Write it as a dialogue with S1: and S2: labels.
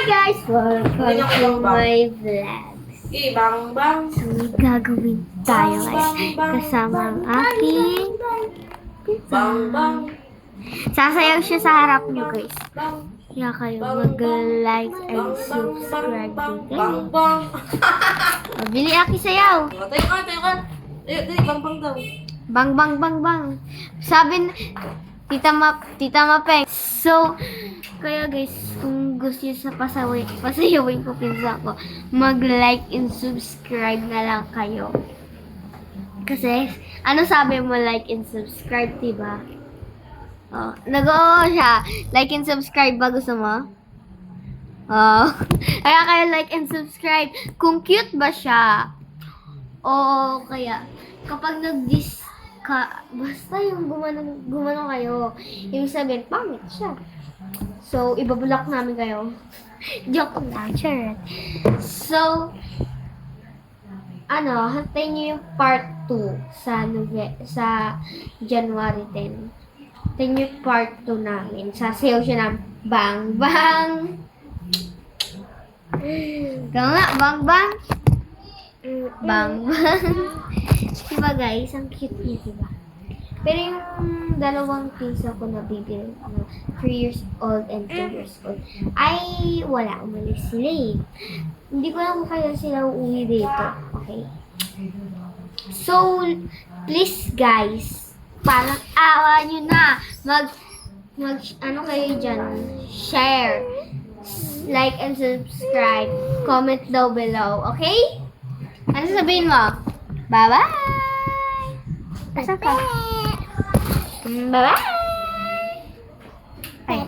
S1: guys! Welcome to my vlogs.
S2: Bang bang.
S1: So, may gagawin tayo guys. Kasama ang aking
S2: Bang bang.
S1: sasayaw siya sa harap niyo guys.
S2: Bang.
S1: Kaya kayo mag-like and subscribe din
S2: Bang
S1: kayo.
S2: bang.
S1: Bili aki sayaw.
S2: Tayo ka, tayo ka. Dali, bang bang daw.
S1: Bang bang bang bang. Sabi Tita Mapeng. So, kaya guys, kung gusto niyo sa pasayawin ko pinsa ko, mag-like and subscribe na lang kayo. Kasi, ano sabi mo like and subscribe, diba? Oh, nag-oo siya. Like and subscribe ba gusto mo? Oh. Kaya kayo like and subscribe. Kung cute ba siya? O kaya, kapag basta yung gumano kayo, ibig sabihin, pangit siya. So, ibablock namin kayo. Joke lang, charot. So, hantay niyo yung part 2 sa January 10. Hantay niyo yung part 2 namin. Sasayaw siya ng bang bang. Ikaw nga, bang bang. Bang bang. Diba guys, ang cute niya, diba? Pero yung dalawang pinsa ko na bibili, 3 years old and 2 years old, ay wala, umalis sila eh. Hindi ko lang kaya sila uuwi dito, okay? So, please guys, parang awa nyo na, ano kayo dyan, share, like and subscribe, comment down below, okay? Ano sabihin mo? Bye-bye! Asa ka? Bye-bye! Ay,